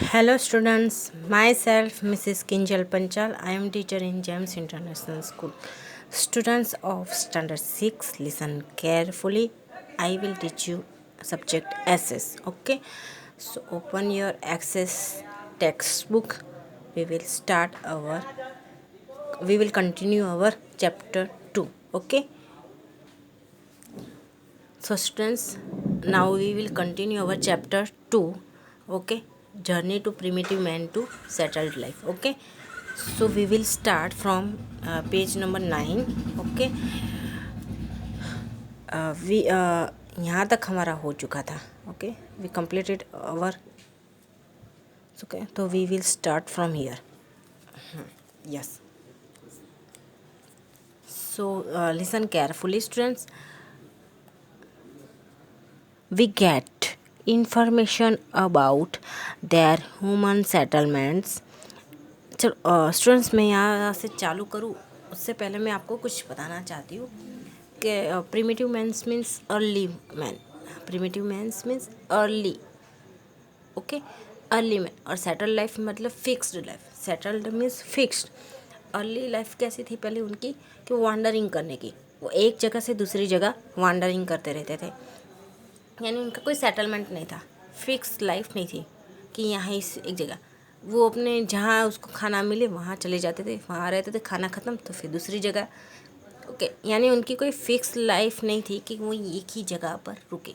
Hello students, myself Mrs. Kinjal Panchal. I am teacher in James International School. Students of standard 6, listen carefully. I will teach you subject SS. Okay, so open your access textbook. We will continue our chapter 2. Okay, so students, now we will continue our chapter 2. Okay, journey to primitive man to settled life. Okay, so we will start from page number 9. Okay, we यहाँ तक हमारा हो चुका था. Okay, we completed our. Okay, तो we will start from here. Yes, so listen carefully students. We get information about their human settlements. चलो students, मैं यहाँ से चालू करूँ उससे पहले मैं आपको कुछ बताना चाहती हूँ कि primitive mans means early man. Primitive mans means early. Okay, early man. और सेटल्ड लाइफ मतलब fixed life. Settled means fixed. Early life कैसी थी पहले उनकी कि वो वांडरिंग करने की, वो एक जगह से दूसरी जगह वांडरिंग करते रहते थे. यानी उनका कोई सेटलमेंट नहीं था, फिक्स लाइफ नहीं थी कि यहाँ इस एक जगह. वो अपने जहाँ उसको खाना मिले वहाँ चले जाते थे, वहाँ रहते थे, खाना ख़त्म तो फिर दूसरी जगह. ओके, यानी उनकी कोई फिक्स लाइफ नहीं थी कि वो एक ही जगह पर रुके.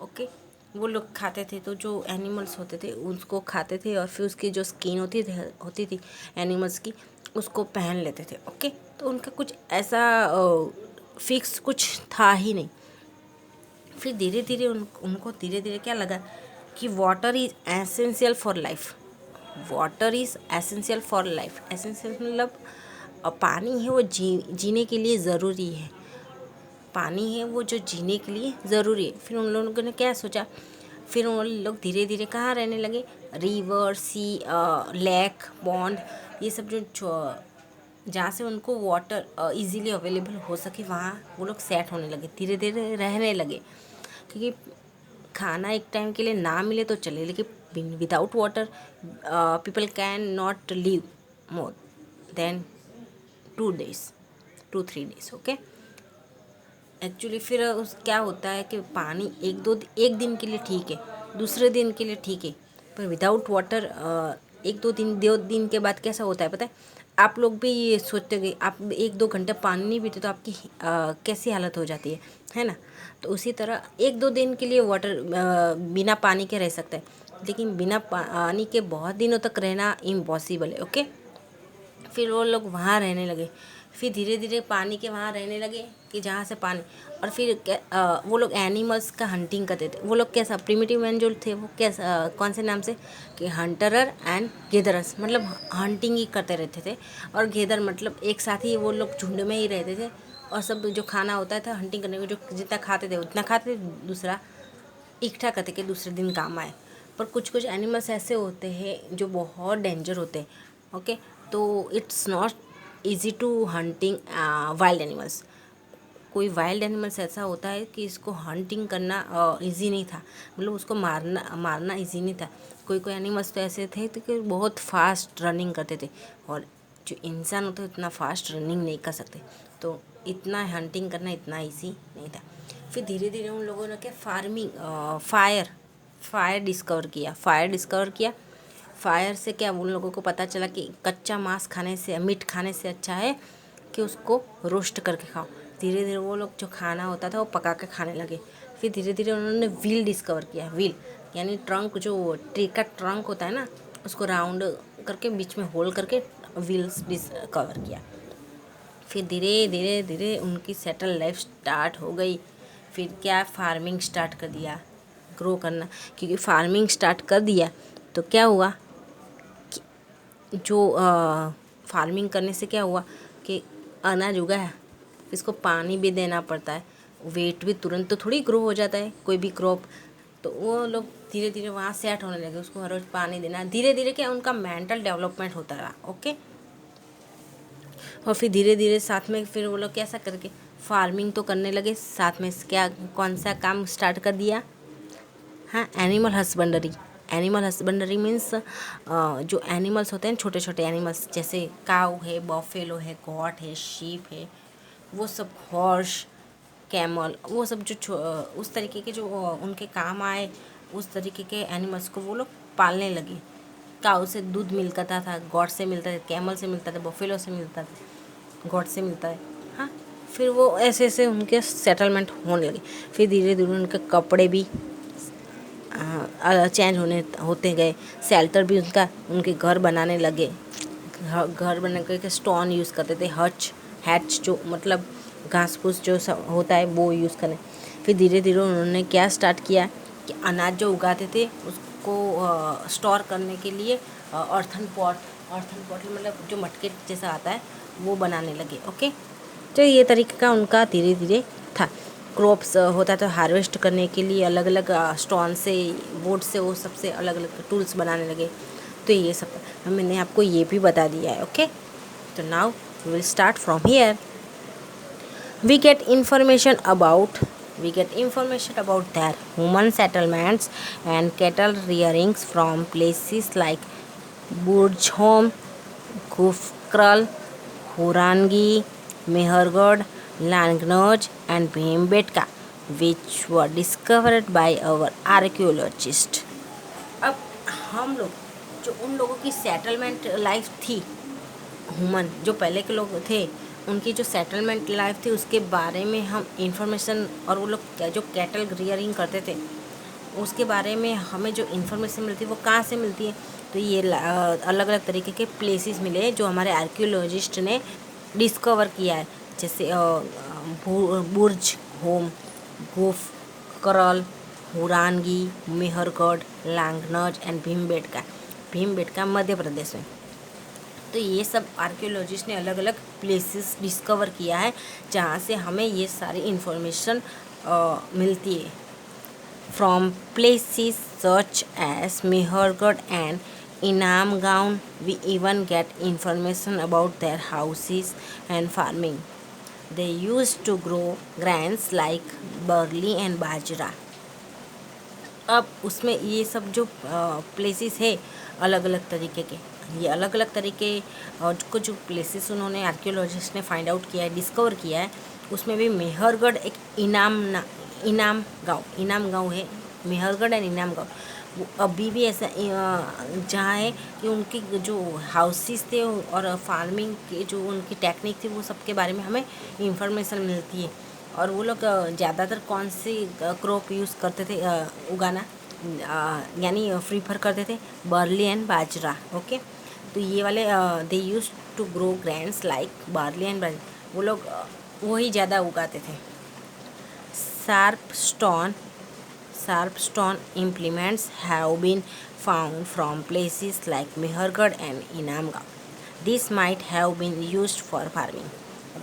ओके, वो लोग खाते थे तो जो एनिमल्स होते थे उसको खाते थे और फिर उसकी जो स्किन होती थी एनिमल्स की, उसको पहन लेते थे. ओके, तो उनका कुछ ऐसा फिक्स कुछ था ही नहीं. फिर धीरे धीरे उनको धीरे धीरे क्या लगा कि water is essential for life. Water is essential for life. Essential मतलब पानी है वो जीने के लिए ज़रूरी है. पानी है वो जो जीने के लिए ज़रूरी है. फिर उन लोगों ने क्या सोचा, फिर उन लोग धीरे धीरे कहाँ रहने लगे, रिवर, सी, लेक, पॉन्ड, ये सब जो जहाँ से उनको वाटर इजीली अवेलेबल हो सके वहाँ वो लोग सेट होने लगे, धीरे धीरे रहने लगे. क्योंकि खाना एक टाइम के लिए ना मिले तो चले, लेकिन without water people can not live more than 2 3 days. Okay, actually फिर क्या होता है कि पानी एक दिन के लिए ठीक है, दूसरे दिन के लिए ठीक है, पर विदाउट वाटर 1 2 दिन के बाद कैसा होता है पता है. आप लोग भी ये सोचते कि आप 1 2 घंटे पानी नहीं पीते तो आपकी कैसी हालत हो जाती है ना. तो उसी तरह 1 2 दिन के लिए वाटर बिना पानी के रह सकता है, लेकिन बिना पानी के बहुत दिनों तक रहना इम्पॉसिबल है. ओके, फिर वो लोग वहाँ रहने लगे. फिर धीरे धीरे पानी के वहाँ रहने लगे कि जहाँ से पानी. और फिर वो लोग एनिमल्स का हंटिंग करते थे. वो लोग कैसा, प्रिमिटिव मैन जो थे वो कैसा, कौन से नाम से कि हंटरर एंड गेदरर्स, मतलब हंटिंग ही करते रहते थे. और गेदर मतलब एक साथ ही वो लोग झुंड में ही रहते थे. और सब जो खाना होता था हंटिंग करने को, जो जितना खाते थे उतना खाते थे, दूसरा इकट्ठा करते कि दूसरे दिन काम आए. पर कुछ कुछ एनिमल्स ऐसे होते हैं जो बहुत डेंजर होते हैं. ओके, तो it's not easy to hunting wild animals. कोई वाइल्ड एनिमल्स ऐसा होता है कि इसको हंटिंग करना इजी नहीं था, मतलब उसको मारना इजी नहीं था. कोई कोई एनिमल्स तो ऐसे थे तो कि बहुत फास्ट रनिंग करते थे, और जो इंसान होते उतना फास्ट रनिंग नहीं कर सकते. तो इतना हंटिंग करना इतना इजी नहीं था. फिर धीरे धीरे उन लोगों ने क्या फायर डिस्कवर किया. फायर से क्या उन लोगों को पता चला कि कच्चा मांस खाने से, मीट खाने से अच्छा है कि उसको रोस्ट करके खाओ. धीरे धीरे वो लोग जो खाना होता था वो पका के खाने लगे. फिर धीरे धीरे उन्होंने व्हील डिस्कवर किया. व्हील यानी ट्रंक, जो ट्री का ट्रंक होता है ना, उसको राउंड करके बीच में होल करके व्हील्स डिस्कवर किया. फिर धीरे धीरे धीरे उनकी सेटल लाइफ स्टार्ट हो गई. फिर क्या, फार्मिंग स्टार्ट कर दिया, ग्रो करना. क्योंकि फार्मिंग स्टार्ट कर दिया तो क्या हुआ, जो फार्मिंग करने से क्या हुआ कि अनाज उगा है, इसको पानी भी देना पड़ता है. वेट भी तुरंत तो थोड़ी ग्रो हो जाता है कोई भी क्रॉप. तो वो लोग धीरे धीरे वहाँ सेट होने लगे, उसको हर रोज़ पानी देना. धीरे धीरे क्या, उनका मेंटल डेवलपमेंट होता रहा. ओके, और फिर धीरे धीरे साथ में फिर वो लोग कैसा करके फार्मिंग तो करने लगे, साथ में क्या कौन सा काम स्टार्ट कर दिया, हाँ, animal husbandry. Animal husbandry means जो एनिमल्स होते हैं छोटे छोटे एनिमल्स, जैसे काऊ है, बफेलो है, गॉट है, शीप है, वो सब, हॉर्स, कैमल, वो सब जो उस तरीके के जो उनके काम आए उस तरीके के एनिमल्स को वो लोग पालने लगे। काऊ से दूध मिलता था, गॉट से मिलता था, कैमल से मिलता था, बफेलो से मिलता था, गॉट से मिलता है। हाँ, फिर वो ऐसे ऐसे उनके सेटलमेंट होने लगे। फिर धीरे धीरे उनके कपड़े भी चेंज होते गए, शेल्टर भी उनके घर बनाने लगे। घर बना के स्टोन यूज़ करते थे, हैच जो मतलब घास फूस जो सब होता है वो यूज़ करें। फिर धीरे धीरे उन्होंने क्या स्टार्ट किया कि अनाज जो उगाते थे उसको स्टोर करने के लिए अर्थन पॉट मतलब जो मटके जैसा आता है वो बनाने लगे। ओके, तो ये तरीके का उनका धीरे धीरे था। क्रॉप्स होता तो हार्वेस्ट करने के लिए अलग अलग स्टोन से, वुड से, वो सबसे अलग अलग टूल्स बनाने लगे। तो ये सब मैंने आपको ये भी बता दिया है। ओके, तो now we will start from here. we get information about their human settlements and cattle rearings from places like Burjholm, Gufkral, Hurangi, Mehergarh, Langnoj and Bhimbetka, which were discovered by our archaeologists. अब हम लोग जो उन लोगों की settlement life थी, human जो पहले के लोग थे उनकी जो सेटलमेंट लाइफ थी उसके बारे में हम इंफॉर्मेशन, और वो लोग जो कैटल रियरिंग करते थे उसके बारे में हमें जो इन्फॉर्मेशन मिलती है वो कहाँ से मिलती है। तो ये अलग अलग तरीके के प्लेसेस मिले जो हमारे आर्कियोलॉजिस्ट ने डिस्कवर किया है, जैसे बुर्ज होम, गुफ करल, हुरानगी, मेहरगढ़, लांगनज एंड भीमबेटका मध्य प्रदेश में। तो ये सब आर्कियोलॉजिस्ट ने अलग अलग प्लेसेस डिस्कवर किया है जहाँ से हमें ये सारी इन्फॉर्मेशन मिलती है। From places such as Mehrgarh and Inamgaon we even get information about their houses and farming. They use to grow grains like barley and bajra. अब उसमें ये सब जो प्लेसेस है अलग अलग तरीके के, ये अलग अलग तरीके और कुछ जो प्लेसेस उन्होंने आर्कियोलॉजिस्ट ने फाइंड आउट किया है, डिस्कवर किया है, उसमें भी मेहरगढ़ एक इनाम गांव है। मेहरगढ़ एंड इनाम गांव वो अभी भी ऐसा जहाँ है कि उनकी जो हाउसेस थे और फार्मिंग के जो उनकी टेक्निक थी वो सब के बारे में हमें इंफॉर्मेशन मिलती है। और वो लोग ज़्यादातर कौन सी क्रॉप यूज़ करते थे उगाना, यानी प्रीफर करते थे बार्ली एंड बाजरा। ओके, तो ये वाले they use to grow grains like barley and bajra, वो लोग वही ज़्यादा उगाते थे। Sharp stone implements have been found from places like Mehergarh and Inamgaon. This might have been used for farming.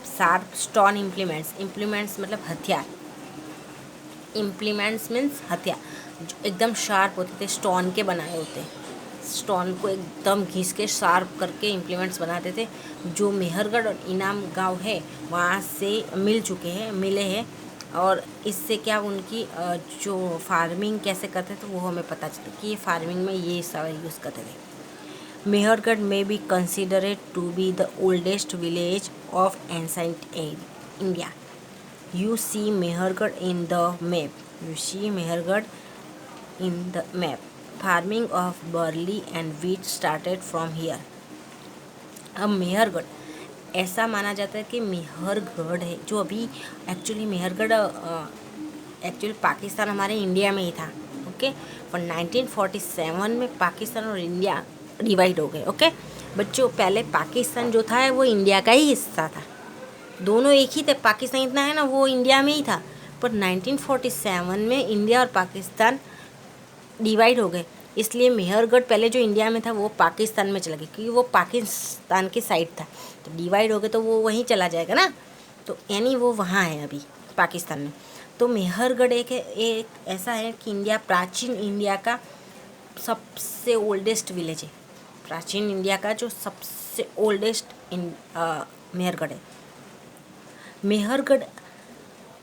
Sharp stone implements मतलब हथियार, इम्प्लीमेंट्स मीन्स हथियार जो एकदम शार्प होते थे, स्टोन के बनाए होते, स्टोन को एकदम घिस के शार्प करके इम्प्लीमेंट्स बनाते थे, जो मेहरगढ़ और इनाम गांव है वहाँ से मिले हैं। और इससे क्या उनकी जो फार्मिंग कैसे करते थे वो हमें पता चलता कि ये फार्मिंग में ये सब यूज़ करते थे। Mehergarh may be considered to be the oldest village of ancient India. You see Mehergarh in the map. Farming of barley and wheat started from here. अब मेहरगढ़ ऐसा माना जाता है कि मेहरगढ़ है जो अभी एक्चुअली मेहरगढ़ एक्चुअली पाकिस्तान हमारे इंडिया में ही था। ओके, पर 1947 में पाकिस्तान और इंडिया डिवाइड हो गए। ओके बच्चों, पहले पाकिस्तान जो था वो इंडिया का ही हिस्सा था, दोनों एक ही थे, पाकिस्तान इतना है ना वो इंडिया में ही था। पर 1947 में इंडिया और पाकिस्तान डिवाइड हो गए, इसलिए मेहरगढ़ पहले जो इंडिया में था वो पाकिस्तान में चला गया क्योंकि वो पाकिस्तान की साइड था। तो डिवाइड हो गए तो वो वहीं चला जाएगा ना, तो यानी वो वहाँ है अभी पाकिस्तान में। तो मेहरगढ़ एक ऐसा है कि प्राचीन इंडिया का सबसे ओल्डेस्ट विलेज है। प्राचीन इंडिया का जो सबसे ओल्डेस्ट मेहरगढ़ है। मेहरगढ़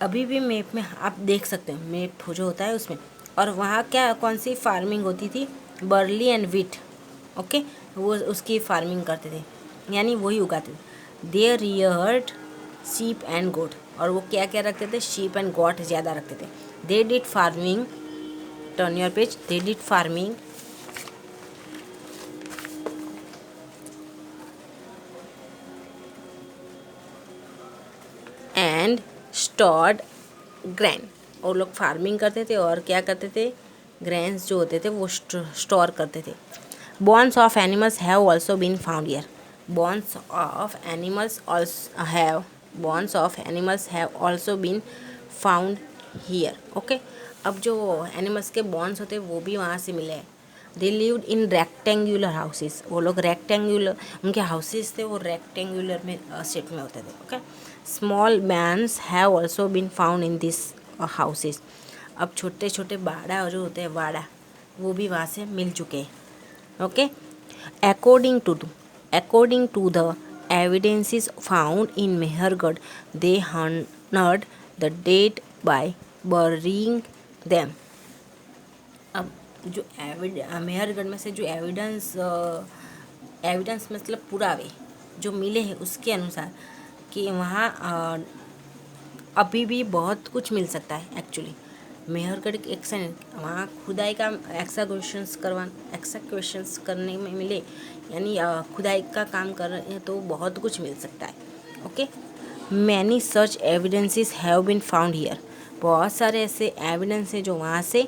अभी भी मैप में आप देख सकते हो, मैप जो होता है उसमें, और वहाँ क्या कौन सी फार्मिंग होती थी, बर्ली एंड वीट, ओके, वो उसकी फार्मिंग करते थे, यानी वही उगाते थे। दे रियर्ड शीप एंड गोट, और वो क्या क्या रखते थे, शीप एंड गोट ज़्यादा रखते थे। They did farming, turn your page, they did farming and stored grain, और लोग फार्मिंग करते थे और क्या करते थे, ग्रेन्स जो होते थे वो स्टोर करते थे। Bones of animals have also been found here, bones of animals have bones of animals have also been found here, okay. अब जो एनिमल्स के बोन्स होते हैं वो भी वहाँ से मिले हैं। दे लिव्ड इन रेक्टेंगुलर हाउसेस, वो लोग रेक्टेंगुलर, उनके हाउसेस थे वो रेक्टेंगुलर में शेप में होते थे, okay. Small mans have also been found in this houses, अब छोटे छोटे बाड़ा जो होते हैं, वाड़ा, वो भी वहाँ से मिल चुके हैं, okay. According to the evidences found in Mehrgarh, they honoured the dead by burying them. अब जो मेहरगढ़ में से जो एविडेंस मतलब पुरावे जो मिले हैं उसके अनुसार कि वहाँ अभी भी बहुत कुछ मिल सकता है। एक्चुअली मेहरगढ़ के वहाँ खुदाई का एक्सक्वेशंस करने में मिले, यानी खुदाई का काम कर रहे हैं तो बहुत कुछ मिल सकता है, okay. Many such evidences have been found here, बहुत सारे ऐसे एविडेंस हैं जो वहाँ से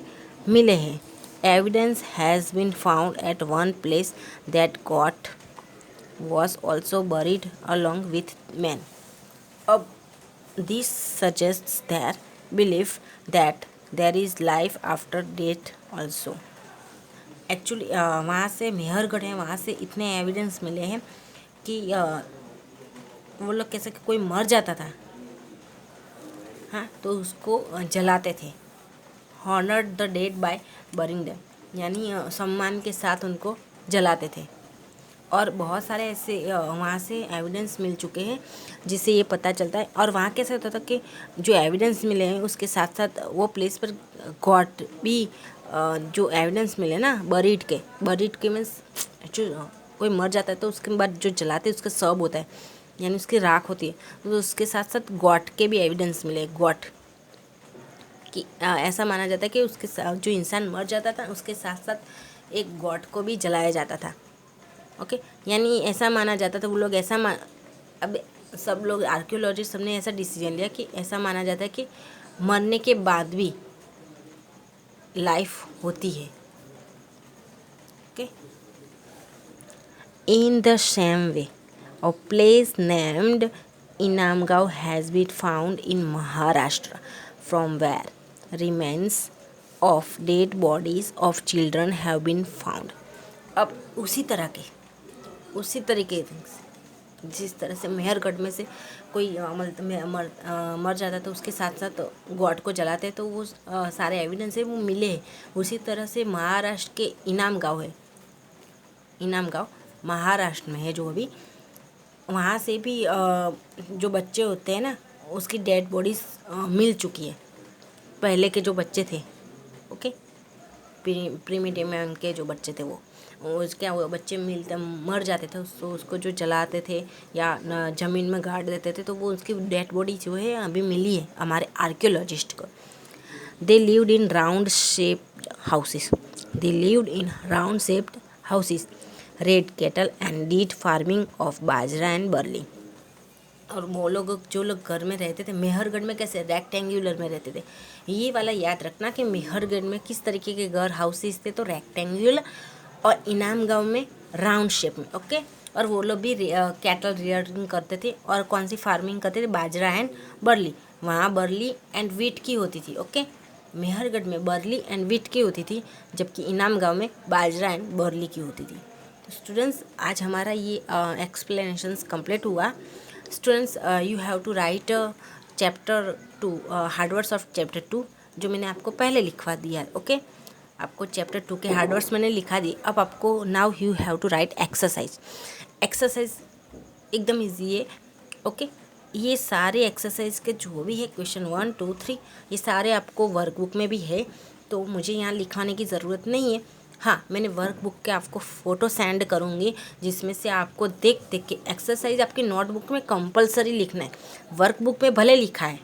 मिले हैं। Evidence has been found at one place that god was also buried along with men. अब this suggests their belief that there is life after death also. Actually वहाँ से मेहरगढ़ है, वहाँ से इतने एविडेंस मिले हैं कि वो लोग कैसे कि कोई मर जाता था, हाँ, तो उसको जलाते थे। Honoured the dead by burying them, यानी सम्मान के साथ उनको जलाते थे। और बहुत सारे ऐसे वहाँ से एविडेंस मिल चुके हैं जिससे ये पता चलता है। और वहाँ कैसे होता था कि जो एविडेंस मिले हैं उसके साथ साथ वो प्लेस पर गॉड भी जो एविडेंस मिले ना बरीड के मीन्स जो कोई मर जाता है तो उसके बाद जो जलाते हैं उसका शव होता है, यानी उसकी राख होती है, तो उसके साथ साथ गॉड के भी एविडेंस मिले। गॉड कि ऐसा माना जाता है कि उसके साथ जो इंसान मर जाता था उसके साथ साथ एक गॉड को भी जलाया जाता था, ओके। यानी ऐसा माना जाता था, वो लोग अब सब लोग आर्कियोलॉजिस्ट सबने ऐसा डिसीजन लिया कि ऐसा माना जाता है कि मरने के बाद भी लाइफ होती है, okay. In the same way a place named Inamgaon has been found in Maharashtra from where remains of dead bodies of children have been found. अब उसी तरीके से जिस तरह से मेहरगढ़ में से कोई मर जाता तो उसके साथ साथ गॉड को जलाते तो वो सारे एविडेंस है वो मिले हैं। उसी तरह से महाराष्ट्र के इनामगांव है, इनामगांव महाराष्ट्र में है जो अभी, वहाँ से भी जो बच्चे होते हैं ना उसकी डेड बॉडीज मिल चुकी है, पहले के जो बच्चे थे, ओके, प्रीमिटिव में उनके जो बच्चे थे वो क्या हुआ, बच्चे मर जाते थे तो उसको जो जलाते थे या ज़मीन में गाड़ देते थे तो वो उसकी डेड बॉडी जो है अभी मिली है हमारे आर्कियोलॉजिस्ट को। They lived in round shaped houses, reared cattle and did farming of bajra and barley. और वो लोग जो लोग घर में रहते थे मेहरगढ़ में कैसे रेक्टेंगुलर में रहते थे, ये वाला याद रखना कि मेहरगढ़ में किस तरीके के घर हाउसेस थे, तो रेक्टेंगुलर, और इनामगांव में राउंड शेप में, ओके। और वो लोग भी कैटल रियरिंग करते थे और कौन सी फार्मिंग करते थे, बाजरा एंड बर्ली, वहाँ बर्ली एंड वीट की होती थी, ओके। मेहरगढ़ में बर्ली एंड वीट की होती थी जबकि इनामगांव में बाजरा एंड बर्ली की होती थी। तो स्टूडेंट्स आज हमारा ये एक्सप्लेनेशंस कंप्लीट हुआ। Students you have to write chapter 2 hard words of chapter 2 जो मैंने आपको पहले लिखवा दिया है, ओके। आपको चैप्टर 2 के हार्ड वर्ड्स मैंने लिखा दी। अब आपको now you have to write exercise एकदम ईजी है, ओके। ये सारे एक्सरसाइज के जो भी है क्वेश्चन 1 2 3 ये सारे आपको वर्कबुक में भी है, तो मुझे यहाँ लिखाने की ज़रूरत नहीं है। हाँ, मैंने वर्कबुक के आपको फ़ोटो सेंड करूँगी, जिसमें से आपको देख देख के एक्सरसाइज आपकी नोटबुक में कंपलसरी लिखना है। वर्कबुक में भले लिखा है,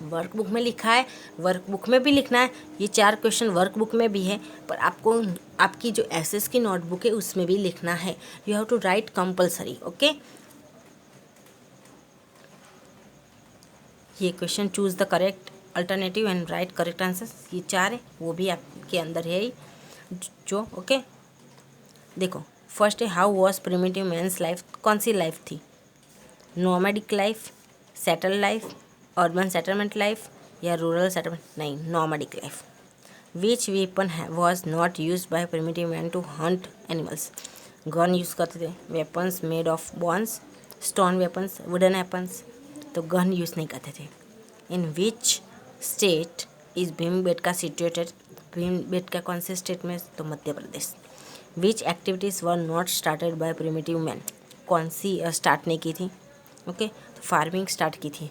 वर्कबुक में लिखा है, वर्कबुक में भी लिखना है, ये 4 क्वेश्चन वर्कबुक में भी है, पर आपको आपकी जो एसएस की नोटबुक है उसमें भी लिखना है। You have to write compulsory, okay. ये question choose the correct alternative and write correct answer, ये 4 है, वो भी आपके अंदर है ही जो, ओके। देखो, फर्स्ट है how was primitive man's life, कौन सी लाइफ थी? Nomadic life, settle life, urban settlement life या रूरल सेटलमेंट? नहीं, nomadic life. Which weapon was not use by primitive man to hunt animals? Gun use करते थे, weapons made of bones, stone weapons, wooden weapons, तो gun use नहीं करते थे। In which state is Bhimbetka situated? Bhimbetka कौन से state में? तो मध्य प्रदेश। विच activities were not started by primitive man? कौन सी स्टार्ट नहीं की थी? ओके, तो फार्मिंग स्टार्ट की थी,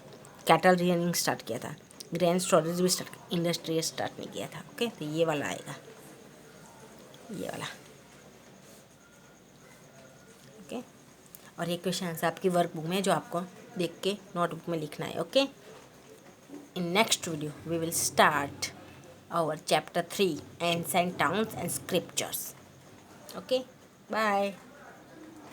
कैटल रियरिंग स्टार्ट किया था, ग्रेन स्टोरेज भी स्टार्ट, इंडस्ट्री स्टार्ट नहीं किया था। ओके, तो ये वाला आएगा, ये वाला, ओके। और ये क्वेश्चन आंसर आपकी वर्कबुक में, जो आपको देख के नोटबुक में लिखना है, okay. In next video we will start our chapter 3 ancient towns and scriptures. Okay, bye.